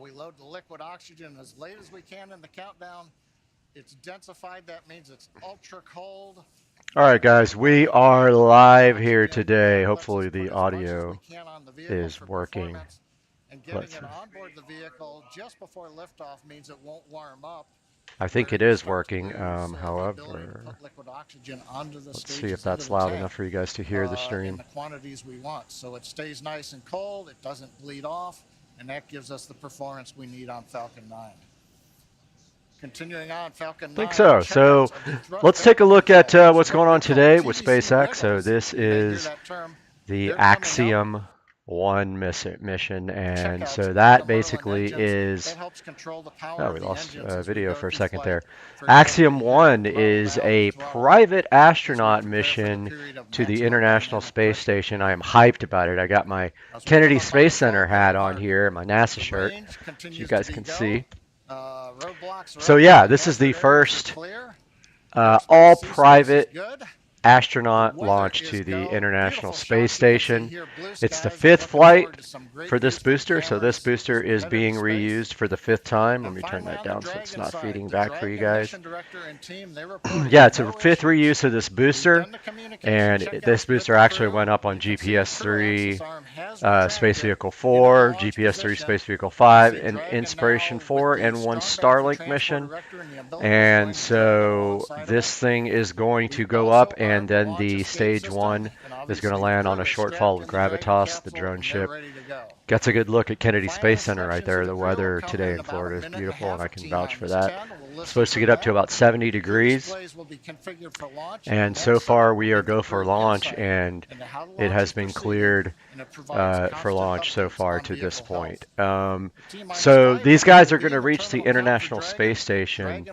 We load the liquid oxygen as late as we can in the countdown. It's densified. That means it's ultra cold. All right, guys, we are live here today. Hopefully the audio is working. And getting it on board the vehicle just before liftoff means it won't warm up. I think it is working. However, let's see if that's loud enough for you guys to hear the stream. In the quantities we want. So it stays nice and cold. It doesn't bleed off. And that gives us the performance we need on Falcon 9. Continuing on, Falcon 9. I think so. So let's take a look at what's going on today with SpaceX. So this is the Axiom One mission, and so that basically is, oh, we lost video for a second there. Axiom One is a private astronaut mission to the International Space Station. I am hyped about it. I got my Kennedy Space Center hat on here, my NASA shirt, as you guys can see. So yeah, this is the first all private astronaut launch to the International Space Station. It's the 5th flight for this booster, so this booster is being reused for the 5th time. Let me turn that down so it's not feeding back for you guys. Yeah, it's a 5th reuse of this booster, and this booster actually went up on GPS-3 Space Vehicle 4, GPS-3 Space Vehicle 5, and Inspiration 4, and one Starlink mission. And so this thing is going to go up, and then the stage 1 is going to land on A Shortfall of Gravitas, the drone ship. Gets a good look at Kennedy Space Center right there. The weather today in Florida is beautiful, and I can vouch for that. It's supposed to get up to about 70 degrees. And so far we are go for launch, and it has been cleared for launch so far to this point. So these guys are going to reach the International Space Station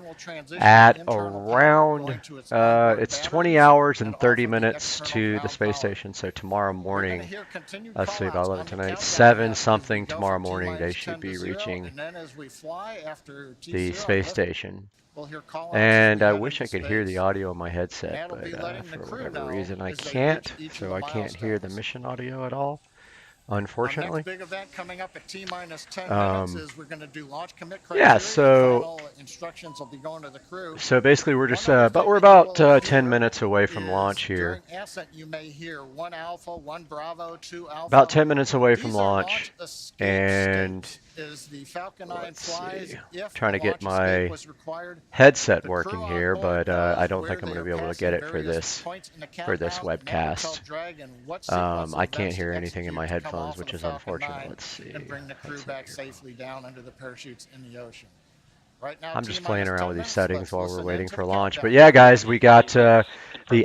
at around, it's 20 hours and 30 minutes to the space station. So tomorrow morning, let's see, about 11 tonight, 7 something tomorrow morning, they should be reaching the space station. And I wish I could hear the audio on my headset, but for whatever reason I can't, so I can't hear the mission audio at all, unfortunately. Big event coming up at T-10 minutes is we're going to do launch commit criteria. Yeah, so instructions will be going to the crew. So basically we're just but we're about 10 minutes away from launch here. You may hear 1 Alpha, 1 Bravo, 2 Alpha. About 10 minutes away from launch, and let's see, trying to get my headset working here, but I don't think I'm going to be able to get it for this webcast. I can't hear anything in my headphones, which is unfortunate. Let's see. And bring the crew back safely down under the parachutes in the ocean. Right now, I'm just playing around with these settings while we're waiting for launch. But yeah, guys, we got the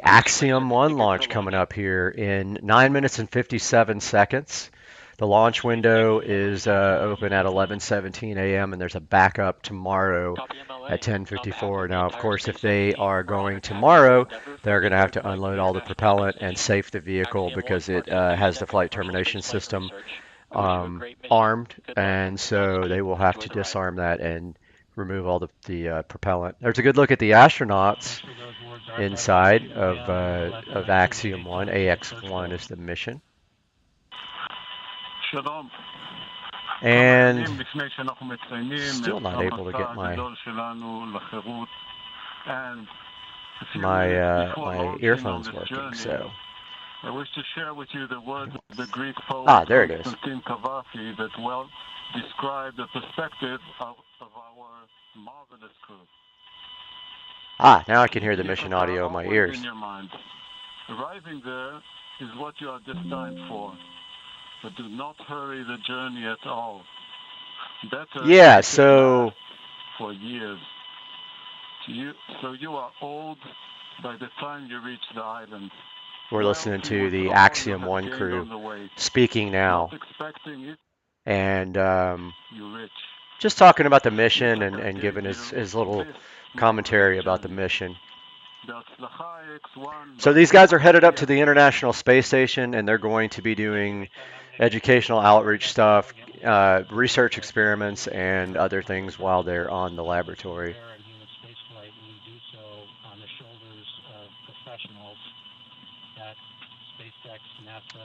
Axiom One launch coming up here in 9 minutes and 57 seconds. The launch window is open at 11:17 a.m. and there's a backup tomorrow at 10:54. Now, of course, if they are going tomorrow, they're going to have to unload all the propellant and safe the vehicle because it has the flight termination system armed, and so they will have to disarm that and remove all the propellant. There's a good look at the astronauts inside of Axiom 1. AX1 is the mission. And still not able to get my earphones working, so. I wish to share with you the words of the Greek poet there it is. Cavafi that well describe the perspective of our marvelous crew. Now I can hear the mission audio in my ears. In your mind. Arriving there is what you are destined for, but do not hurry the journey at all. Better so for years. So you are old by the time you reach the island. We're listening to the Axiom 1 crew speaking now. And just talking about the mission and giving his little commentary about the mission. So these guys are headed up to the International Space Station, and they're going to be doing educational outreach stuff, research experiments, and other things while they're on the laboratory.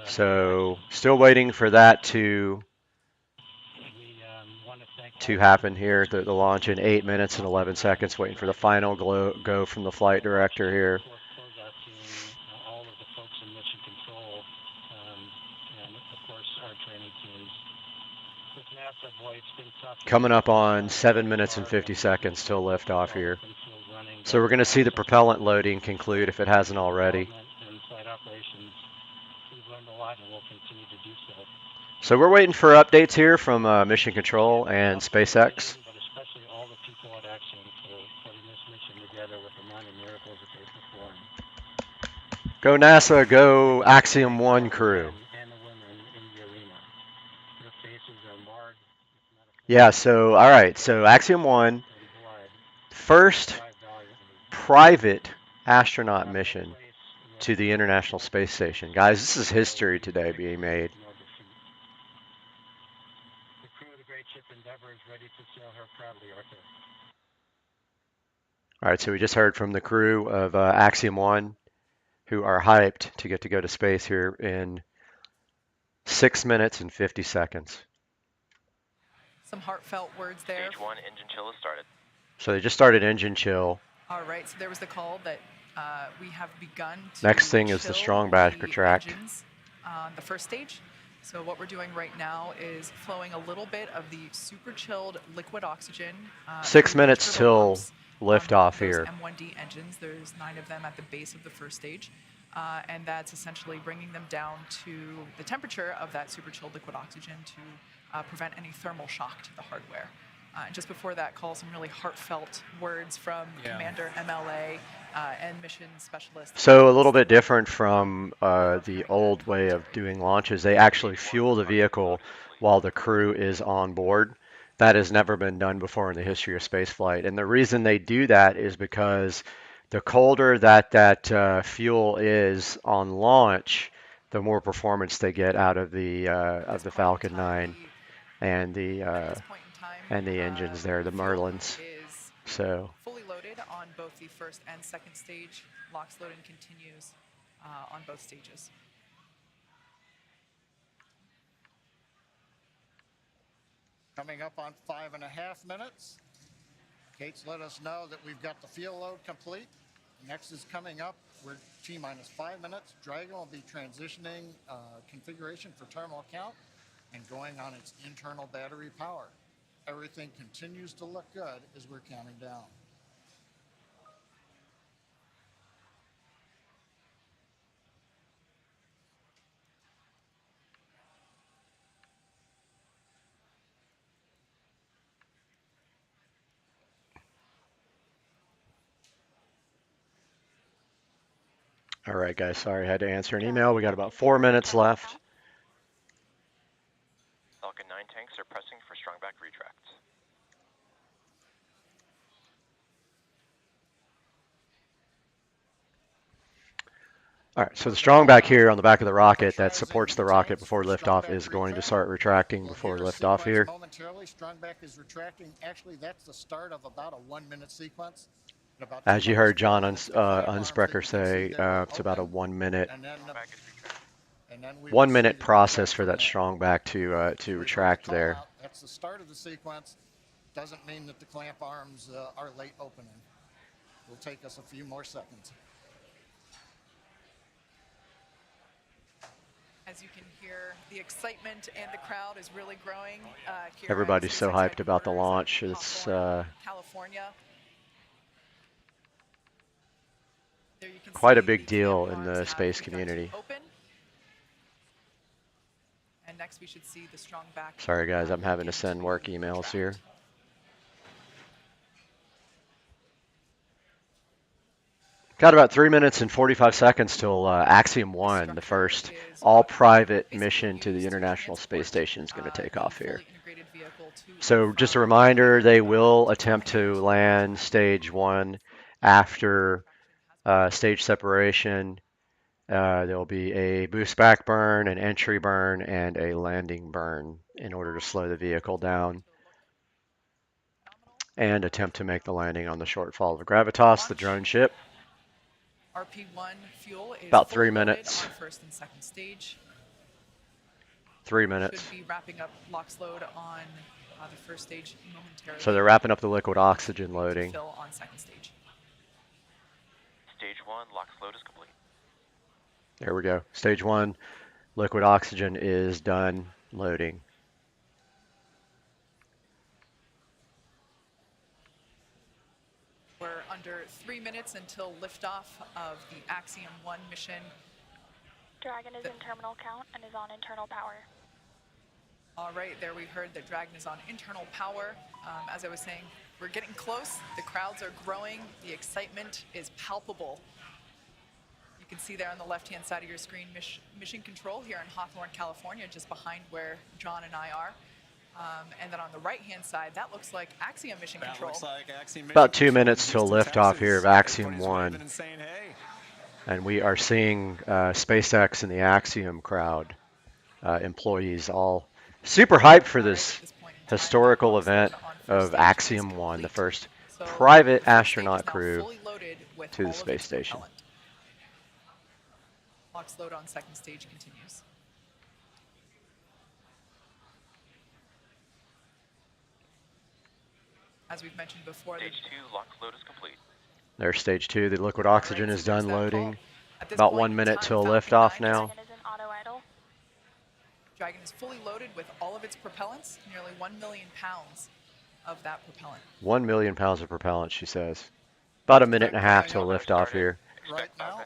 So still waiting for that to to happen here, the launch in 8 minutes and 11 seconds, waiting for the final go from the flight director here. Coming up on 7 minutes and 50 seconds till liftoff here. So we're going to see the propellant loading conclude if it hasn't already. So we're waiting for updates here from Mission Control and SpaceX. Go NASA, go Axiom One crew. Yeah, so, all right, so Axiom One, first private astronaut mission to the International Space Station. Guys, this is history today being made. All right, so we just heard from the crew of Axiom One, who are hyped to get to go to space here in 6 minutes and 50 seconds. Some heartfelt words there. Stage 1 engine chill has started. So they just started engine chill. All right, so there was the call that we have begun to Next thing is the strong back retract. On the first stage. So what we're doing right now is flowing a little bit of the super chilled liquid oxygen. 6 minutes till liftoff here. M1D engines, there's 9 of them at the base of the first stage. And that's essentially bringing them down to the temperature of that super chilled liquid oxygen to prevent any thermal shock to the hardware. And just before that call, some really heartfelt words from Commander MLA and mission specialists. So a little bit different from the old way of doing launches. They actually fuel the vehicle while the crew is on board. That has never been done before in the history of spaceflight. And the reason they do that is because the colder that fuel is on launch, the more performance they get out of the Falcon 9 and the engines there, the Merlins. So fully loaded on both the first and second stage. LOX loading continues on both stages. Coming up on 5.5 minutes. Kate's let us know that we've got the fuel load complete. Next is coming up. We're T-minus 5 minutes. Dragon will be transitioning configuration for terminal count and going on its internal battery power. Everything continues to look good as we're counting down. all right, guys, sorry I had to answer an email. We got about 4 minutes left. Falcon 9 tanks are pressing for strong back retracts. All right, so the strong back here on the back of the rocket that supports the rocket before liftoff is going to start retracting before liftoff here. Momentarily, strong back is retracting. Actually, that's the start of about a 1 minute sequence. As you heard John Unsprecher say, it's about a 1 minute. 1 minute process for that strong back to retract there. That's the start of the sequence. Doesn't mean that the clamp arms are late opening. It'll take us a few more seconds. As you can hear, the excitement and the crowd is really growing. Everybody's so hyped about the launch. It's California. quite a big deal in the space community. And next we should see the strong back. Sorry guys, I'm having to send work emails here. Got about 3 minutes and 45 seconds till Axiom One, the first all-private mission to the International Space Station, is going to take off here. So just a reminder, they will attempt to land stage 1 after stage separation. There will be a boost back burn, an entry burn, and a landing burn in order to slow the vehicle down and attempt to make the landing on the Shortfall of Gravitas, the drone ship. RP1 fuel is about 3 minutes. On first and second stage. 3 minutes. Should be wrapping up LOX load on The first stage momentarily. So they're wrapping up the liquid oxygen loading. Fill on second stage. Stage 1, LOX load is complete. There we go. Stage 1, liquid oxygen is done loading. We're under 3 minutes until liftoff of the Axiom One mission. Dragon is in terminal count and is on internal power. All right, there we heard that Dragon is on internal power. As I was saying, we're getting close. The crowds are growing. The excitement is palpable. You can see there on the left-hand side of your screen, Mission Control here in Hawthorne, California, just behind where John and I are. And then on the right-hand side, that looks like Axiom Mission Control. About 2 minutes till liftoff here of Axiom One. And we are seeing SpaceX and the Axiom crowd, employees, all super hyped for this historical event of Axiom One, the first private astronaut crew to the space station. LOX load on second stage continues. As we've mentioned before, Stage 2, LOX load is complete. There's stage 2. The liquid oxygen is done loading. At this About point 1 in minute time, till Falcon liftoff 9 now. Dragon is in auto idle. Dragon is fully loaded with all of its propellants, nearly 1 million pounds of that propellant. 1 million pounds of propellant, she says. About a minute and a half till liftoff here. Right now,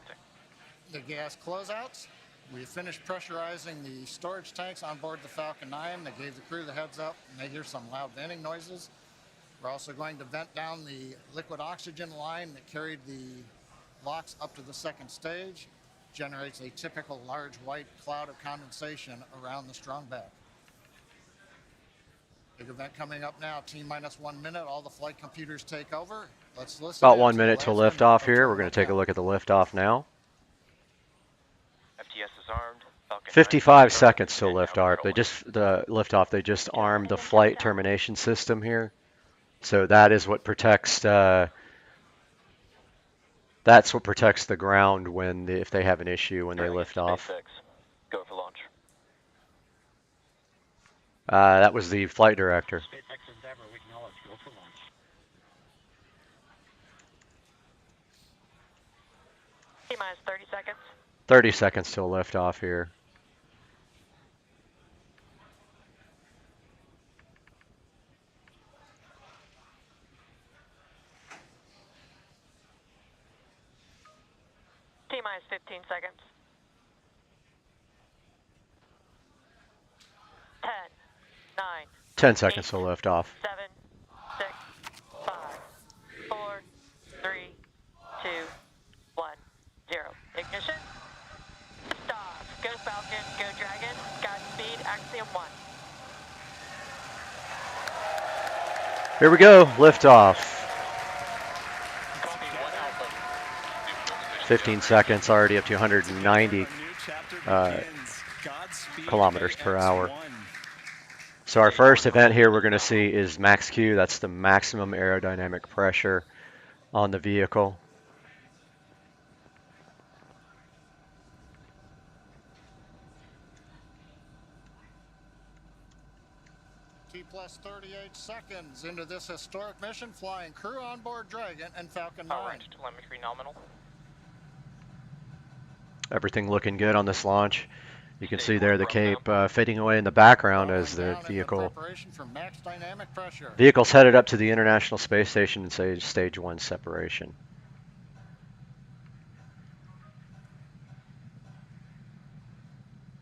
the gas closeouts. We finished pressurizing the storage tanks on board the Falcon 9. They gave the crew the heads up, and they hear some loud venting noises. We're also going to vent down the liquid oxygen line that carried the LOX up to the second stage. Generates a typical large white cloud of condensation around the strong back. Big event coming up now, T-minus 1 minute, all the flight computers take over. Let's listen. About 1 minute till liftoff here. We're going to take a look at the liftoff now. FTS is armed. Falcon 55 seconds till liftoff. They just armed the flight termination system here. So that is what protects that's what protects the ground when if they have an issue when they lift off. SpaceX. Go for launch. That was the flight director. SpaceX Endeavor, we acknowledge. Go for launch. T-minus 30 seconds. 30 seconds till liftoff here. T-minus 15 seconds. 10, 9, 10 seconds till liftoff. 7, 6, 5, 4, 3, 2, 1, 0. Ignition. Stop. Go Falcon. Go Dragon. Godspeed. Axiom 1. Here we go, liftoff. 15 seconds, already up to 190 kilometers per hour. So our first event here we're going to see is max Q. That's the maximum aerodynamic pressure on the vehicle. T-plus 38 seconds into this historic mission, flying crew on board Dragon and Falcon 9. Power to telemetry nominal. Everything looking good on this launch. You can see there the Cape fading away in the background as the vehicle's headed up to the International Space Station in stage 1 separation.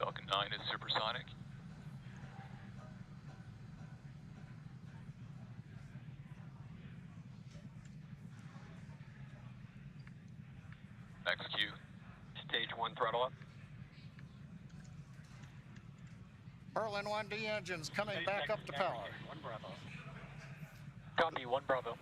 Falcon 9 is supersonic. Max Q. Stage 1 throttle up. Merlin 1D engines coming back up to power. 1 Bravo. Copy, 1 Bravo.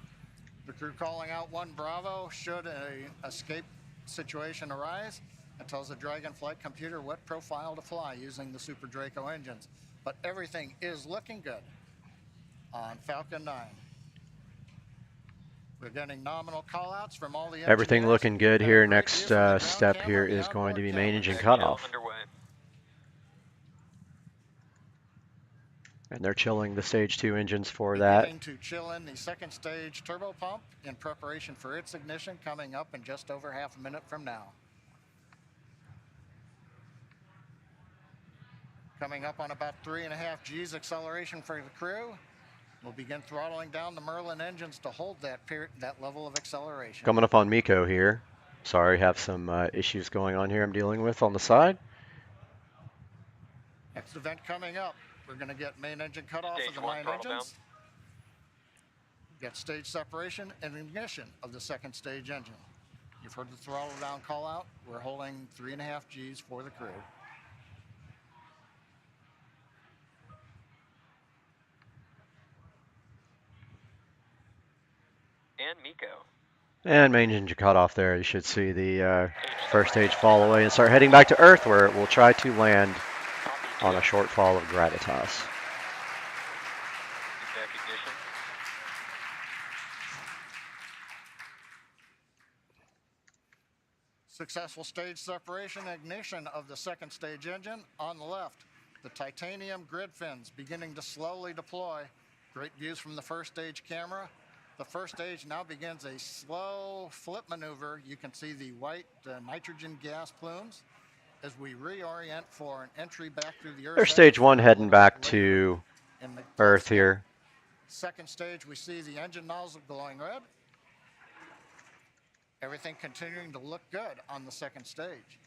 The crew calling out 1 Bravo should a escape situation arise. It tells the Dragon flight computer what profile to fly using the Super Draco engines. But everything is looking good on Falcon 9. We're getting nominal callouts from all the Everything engineers. looking good here. And a great Next view from the ground step camera here and the is going to be outboard main camera. engine cutoff. Underway. And they're chilling the stage 2 engines for that. Beginning to chill in the second stage turbo pump in preparation for its ignition coming up in just over half a minute from now. Coming up on about 3.5 G's acceleration for the crew. We'll begin throttling down the Merlin engines to hold that level of acceleration. Coming up on Miko here. Sorry, have some issues going on here I'm dealing with on the side. Next event coming up, we're going to get main engine cutoff Stage of the 1 9 throttle engines. Get stage separation and ignition of the second stage engine. You've heard the throttle down call out. We're holding 3.5 G's for the crew. And Miko. And main engine cut off there. You should see the first stage fall away and start heading back to Earth, where it will try to land on a shortfall of gravitas. Back ignition. Successful stage separation and ignition of the second stage engine. On the left, the titanium grid fins beginning to slowly deploy. Great views from the first stage camera. The first stage now begins a slow flip maneuver. You can see the white nitrogen gas plumes as we reorient for an entry back through the Earth. There's stage 1 heading back to Earth here. Second stage, we see the engine nozzle glowing red. Everything continuing to look good on the second stage.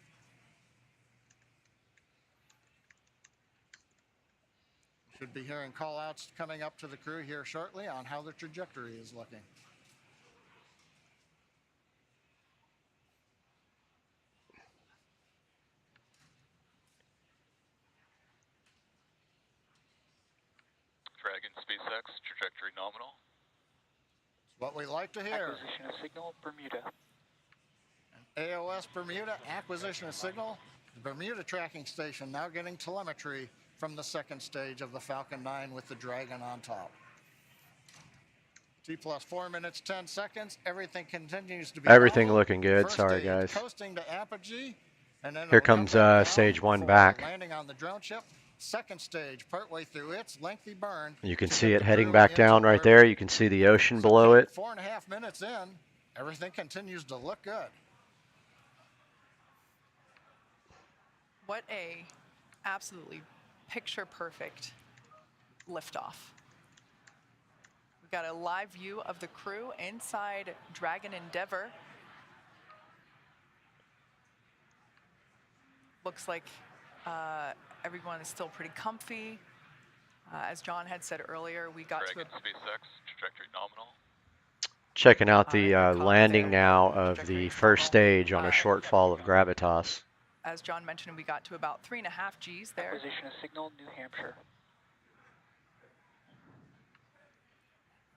Should be hearing call outs coming up to the crew here shortly on how the trajectory is looking. Dragon SpaceX, trajectory nominal. It's what we like to hear. Acquisition of signal, Bermuda. AOS Bermuda, acquisition of signal. The Bermuda tracking station now getting telemetry from the second stage of the Falcon 9 with the Dragon on top. T plus 4 minutes, 10 seconds. Everything continues to be Everything normal. looking good. First Sorry, stage guys. Coasting to apogee, and then Here it'll come comes back down stage 1 for back. landing on the drone ship. Second stage, partway through its lengthy burn. You can to see get it the heading crew back into down right orbit. there. You can see the ocean So below it. 4.5 minutes in, everything continues to look good. What a absolutely picture perfect liftoff. We've got a live view of the crew inside Dragon Endeavour. Looks like everyone is still pretty comfy. As John had said earlier, we got Dragon to a SpaceX, trajectory nominal. Checking out the your comment landing there. now of Trajectory the is first nominal. stage on a shortfall of gravitas. As John mentioned, we got to about 3.5 G's there. Acquisition of signal, New Hampshire.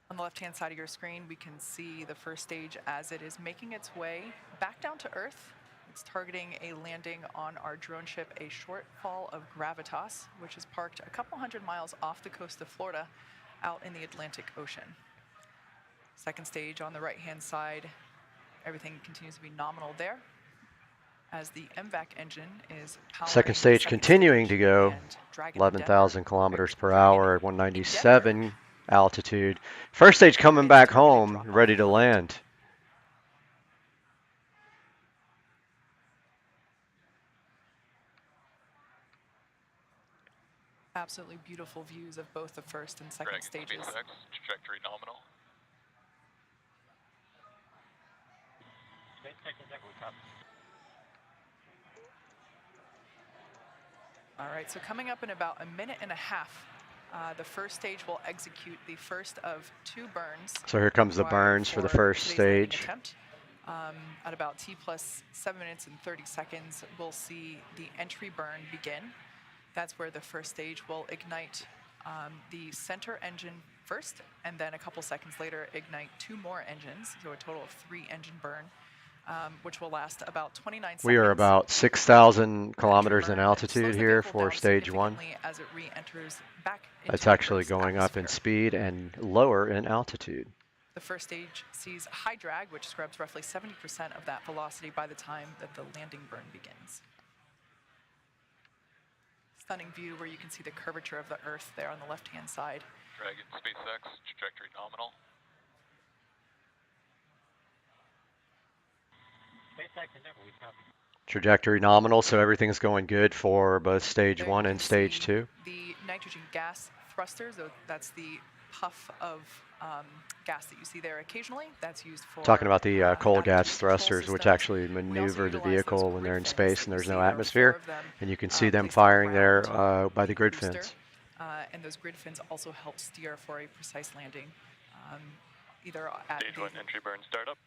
On the left-hand side of your screen, we can see the first stage as it is making its way back down to Earth. It's targeting a landing on our drone ship, A Shortfall of Gravitas, which is parked a couple hundred miles off the coast of Florida out in the Atlantic Ocean. Second stage on the right-hand side, everything continues to be nominal there as the MVAC engine is powering Second the stage second continuing stage, to go and Dragon 11,000 Endeavour kilometers per is hour at Dragon 197 altitude. First stage coming back home, ready to land. Absolutely beautiful views of both the first and second Dragon stages. SpaceX, trajectory nominal. SpaceX Endeavour, copy. All right, so coming up in about a minute and a half, the first stage will execute the first of 2 burns. So here comes the required burns for the first today's landing stage. attempt. At about T plus 7 minutes and 30 seconds, we'll see the entry burn begin. That's where the first stage will ignite the center engine first, and then a couple seconds later, ignite 2 more engines, so a total of 3 engine burn, which will last about 29 seconds. We are about 6,000 kilometers in Burn altitude slows the here vehicle for down stage 1. significantly as it re-enters back into That's the actually Earth's going up in atmosphere. speed and lower in altitude. The first stage sees high drag, which scrubs roughly 70% of that velocity by the time that the landing burn begins. stunning view where you can see the curvature of the Earth there on the left-hand side. Dragon, SpaceX, trajectory nominal. SpaceX Endeavor, we copy. Trajectory nominal, so everything's going good for both stage There 1 you and can stage see 2. the nitrogen gas thrusters, that's the puff of gas that you see there occasionally. That's used for Talking about the coal gas navigation control thrusters, which systems. actually We also maneuver the utilize those vehicle when grid they're in fins space that and you there's see. no There are 4 atmosphere. of them, And you can see them placed firing there around by the grid booster. fins. And those grid fins also help steer for a precise landing, either at Stage 1 entry burn startup.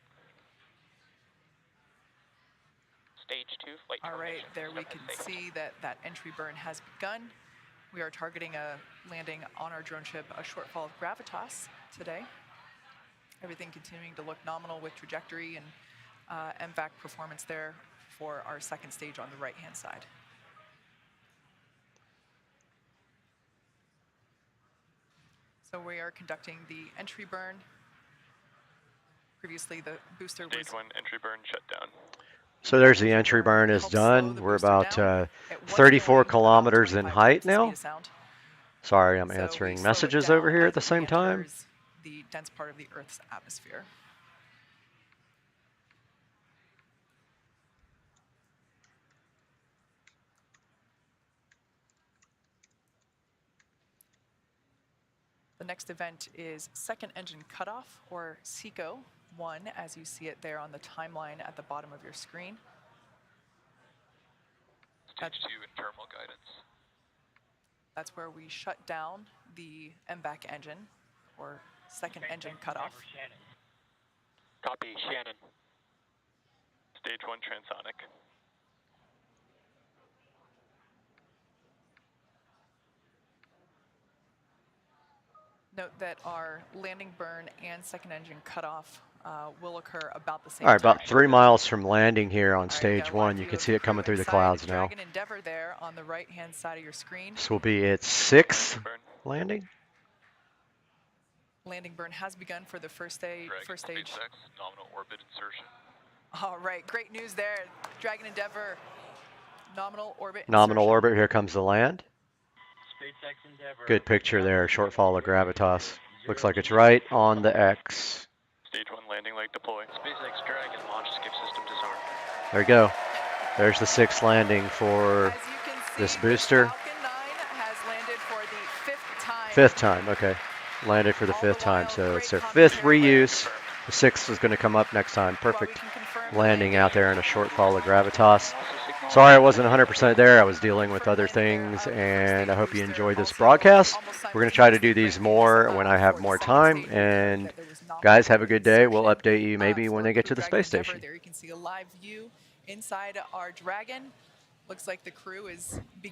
Stage 2, flight All right, termination. there we can see that entry burn has begun. We are targeting a landing on our drone ship, A Shortfall of Gravitas, today. Everything continuing to look nominal with trajectory and MVAC performance there for our second stage on the right-hand side. So we are conducting the entry burn. Previously, the booster was... Stage 1 entry burn shutdown. So there's the entry burn is helps slow done. the We're booster about down. It was 34 going about kilometers in 25 height knots at the speed now. of sound. Sorry, I'm So we answering slow it messages down over here at as the it same time. re-enters the dense part of the Earth's atmosphere. The next event is second engine cutoff, or SECO 1, as you see it there on the timeline at the bottom of your screen. Stage 2 and terminal guidance. That's where we shut down the MVAC engine, or second engine cutoff. Copy, Shannon. Stage 1 transonic. Note that our landing burn and second engine cutoff will occur about the same All right, time. about 3 miles from landing here on All right, stage got a live 1. You view can of see the it coming crew through the inside clouds now. Dragon Endeavor there on the right-hand side of your screen. This will be its 6th Burn. landing. Landing burn has begun for the first stage. Dragon, SpaceX, nominal orbit insertion. All right, great news there. Dragon Endeavor, nominal orbit Nominal insertion. orbit, here comes the land. SpaceX Endeavor. Good picture there, shortfall of gravitas. Looks like it's right on the X. Stage 1 landing light deploy. SpaceX Dragon launch skip system disarmed. There you go. There's the 6th landing for As you can see, this booster. Falcon 9 has landed for the 5th time. 5th time, okay. Landed for the All 5th the time, while, so great it's their commentary 5th by reuse. The 6th is going to come up next time. While we Perfect can confirm the landing out there in a shortfall of Also gravitas. signal- Sorry I wasn't 100% there. I was dealing with other things, and I hope you enjoyed this broadcast. We're going to try to do these more when I have more time. And guys, have a good day. We'll update you maybe when they get to the space station. There you can see a live view inside our Dragon. Looks like the crew is beginning.